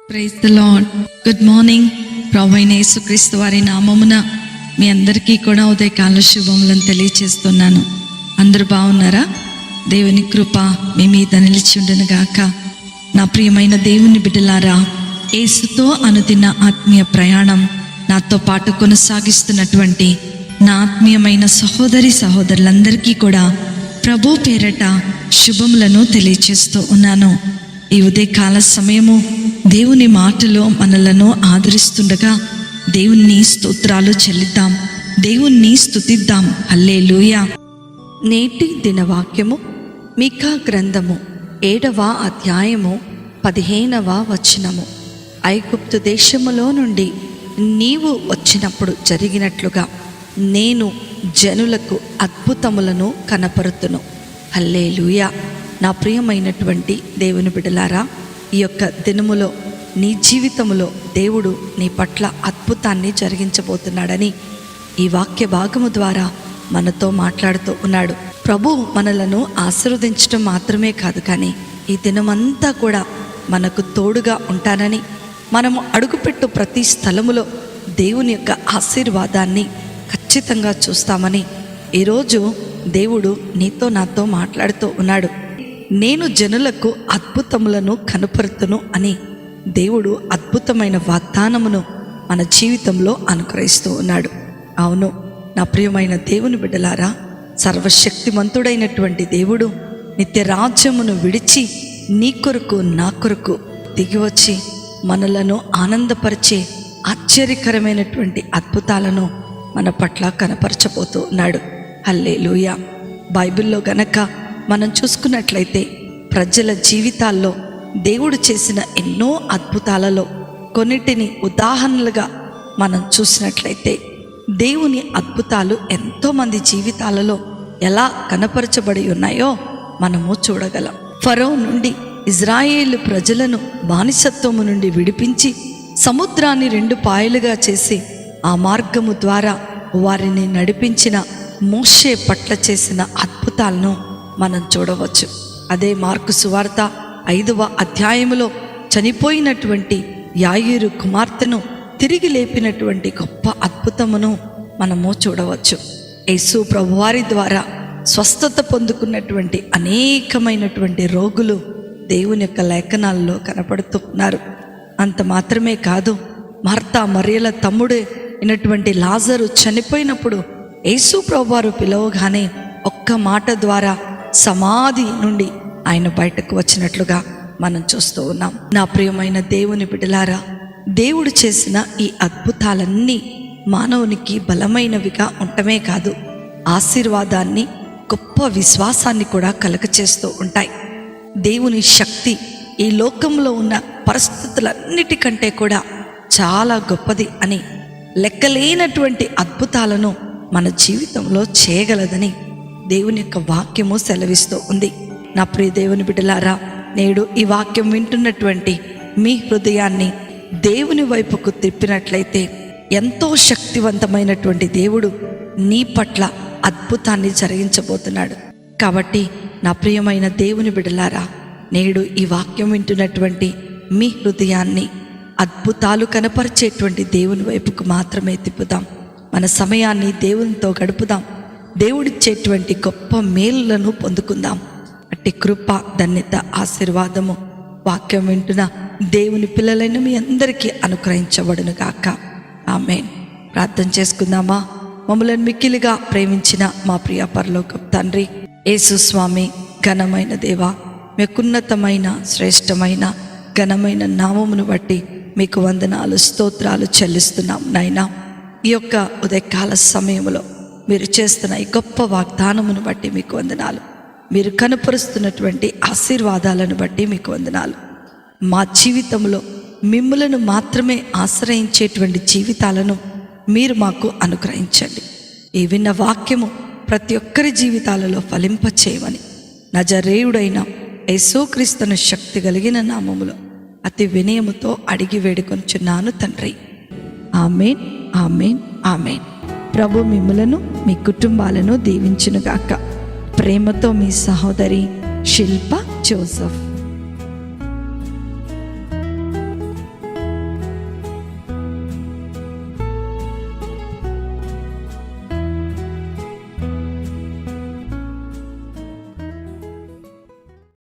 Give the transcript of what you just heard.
Praise the lord. Good morning. ప్రభువైన యేసుక్రీస్తు వారి నామమున మీ అందరికీ కూడా ఉదయకాల శుభములను తెలియచేస్తున్నాను. అందరూ బాగున్నారా? దేవుని కృప మీ మీద నిలిచి ఉండును గాక. నా ప్రియమైన దేవుని బిడ్డలారా, యేసుతో అనుదిన ఆత్మీయ ప్రయాణం నాతో పాటు కొనసాగిస్తున్నటువంటి నా ఆత్మీయమైన సహోదరి సహోదరులందరికీ కూడా ప్రభు పేరట శుభములను తెలియచేస్తూ ఉన్నాను. ఈ ఉదయకాల సమయము దేవుని మాటలో మనలను ఆదరిస్తుండగా దేవుని స్తోత్రాలు చెల్లిద్దాం, దేవుణ్ణి స్తుతిద్దాం. హల్లెలూయా. నేటి దినవాక్యము మీకా గ్రంథము 7వ అధ్యాయము 15వ వచనము. ఐగుప్తు దేశములో నుండి నీవు వచ్చినప్పుడు జరిగినట్లుగా నేను జనులకు అద్భుతములను కనపరుతును. హల్లెలూయా. నా ప్రియమైనటువంటి దేవుని బిడ్డలారా, ఈ యొక్క దినములో నీ జీవితంలో దేవుడు నీ పట్ల అద్భుతాన్ని జరిగించబోతున్నాడని ఈ వాక్య భాగము ద్వారా మనతో మాట్లాడుతూ ఉన్నాడు. ప్రభు మనలను ఆశీర్వదించడం మాత్రమే కాదు, కానీ ఈ దినమంతా కూడా మనకు తోడుగా ఉంటానని, మనము అడుగుపెట్టు ప్రతి స్థలములో దేవుని యొక్క ఆశీర్వాదాన్ని ఖచ్చితంగా చూస్తామని ఈరోజు దేవుడు నీతో నాతో మాట్లాడుతూ ఉన్నాడు. నేను జనులకు అద్భుతములను కనపరుతును అని దేవుడు అద్భుతమైన వాగ్దానమును మన జీవితంలో అనుగ్రహిస్తూ ఉన్నాడు. అవును, నా ప్రియమైన దేవుని బిడ్డలారా, సర్వశక్తిమంతుడైనటువంటి దేవుడు నిత్య రాజ్యమును విడిచి నీ కొరకు నా కొరకు దిగివచ్చి మనలను ఆనందపరిచే ఆశ్చర్యకరమైనటువంటి అద్భుతాలను మన పట్ల కనపరచబోతూ ఉన్నాడు. హల్లెలూయా. బైబిల్లో గనక మనం చూసుకున్నట్లయితే ప్రజల జీవితాల్లో దేవుడు చేసిన ఎన్నో అద్భుతాలలో కొన్నిటిని ఉదాహరణలుగా మనం చూసినట్లయితే దేవుని అద్భుతాలు ఎంతోమంది జీవితాలలో ఎలా కనపరచబడి ఉన్నాయో మనము చూడగలం. ఫరో నుండి ఇజ్రాయేలు ప్రజలను బానిసత్వము నుండి విడిపించి సముద్రాన్ని 2 పాయలుగా చేసి ఆ మార్గము ద్వారా వారిని నడిపించిన మోషే పట్ల చేసిన అద్భుతాలను మనం చూడవచ్చు. అదే మార్కు సువార్త 5వ అధ్యాయములో చనిపోయినటువంటి యాయీరు కుమార్తెను తిరిగి లేపినటువంటి గొప్ప అద్భుతమును మనము చూడవచ్చు. యేసు ప్రభువారి ద్వారా స్వస్థత పొందుకున్నటువంటి అనేకమైనటువంటి రోగులు దేవుని యొక్క లేఖనాల్లో కనపడుతున్నారు. అంత మాత్రమే కాదు, మార్తా మరియల తమ్ముడు అయినటువంటి లాజరు చనిపోయినప్పుడు యేసు ప్రభువారు పిలవగానే ఒక్క మాట ద్వారా సమాధి నుండి ఆయన బయటకు వచ్చినట్లుగా మనం చూస్తూ ఉన్నాం. నా ప్రియమైన దేవుని బిడ్డలారా, దేవుడు చేసిన ఈ అద్భుతాలన్నీ మానవునికి బలమైనవిగా ఉండటమే కాదు, ఆశీర్వాదాన్ని, గొప్ప విశ్వాసాన్ని కూడా కలుగచేస్తూ ఉంటాయి. దేవుని శక్తి ఈ లోకంలో ఉన్న పరిస్థితులన్నిటికంటే కూడా చాలా గొప్పది అని, లెక్కలేనటువంటి అద్భుతాలను మన జీవితంలో చేయగలదని దేవుని యొక్క వాక్యము సెలవిస్తూ ఉంది. నా ప్రియ దేవుని బిడ్డలారా, నేడు ఈ వాక్యం వింటున్నటువంటి మీ హృదయాన్ని దేవుని వైపుకు తిప్పినట్లయితే ఎంతో శక్తివంతమైనటువంటి దేవుడు నీ పట్ల అద్భుతాన్ని జరిగించబోతున్నాడు. కాబట్టి నా ప్రియమైన దేవుని బిడ్డలారా, నేడు ఈ వాక్యం వింటున్నటువంటి మీ హృదయాన్ని అద్భుతాలు కనపరిచేటువంటి దేవుని వైపుకు మాత్రమే తిప్పుదాం. మన సమయాన్ని దేవునితో గడుపుదాం. దేవుడిచ్చేటువంటి గొప్ప మేలులను పొందుకుందాం. అట్టి కృప, ధన్యత, ఆశీర్వాదము వాక్యం వింటున్న దేవుని పిల్లలైన మీ అందరికీ అనుగ్రహించబడును గాక. ఆమేన్. ప్రార్థన చేసుకుందామా? మమ్మల్ని మిక్కిలిగా ప్రేమించిన మా ప్రియ పరలోకపు తండ్రి యేసు స్వామి, ఘనమైన దేవా, మీకున్నతమైన శ్రేష్టమైన ఘనమైన నామమును బట్టి మీకు వందనాలు, స్తోత్రాలు చెల్లిస్తున్నాం. నాయనా, ఈ యొక్క ఉదయకాల సమయంలో మీరు చేస్తున్న ఈ గొప్ప వాగ్దానమును బట్టి మీకు వందనాలు. మీరు కనపరుస్తున్నటువంటి ఆశీర్వాదాలను బట్టి మీకు వందనాలు. మా జీవితంలో మిమ్ములను మాత్రమే ఆశ్రయించేటువంటి జీవితాలను మీరు మాకు అనుగ్రహించండి. ఈ విన్న వాక్యము ప్రతి ఒక్కరి జీవితాలలో ఫలింపచేయమని నజరేయుడైన యేసుక్రీస్తును శక్తి కలిగిన నామములో అతి వినయముతో అడిగి వేడుకొనుచున్నాను తండ్రి. ఆమేన్, ఆమేన్, ఆమేన్. ప్రభు మిమ్ములను, మీ కుటుంబాలను దీవించునుగాక. ప్రేమతో మీ సహోదరి శిల్ప జోసెఫ్.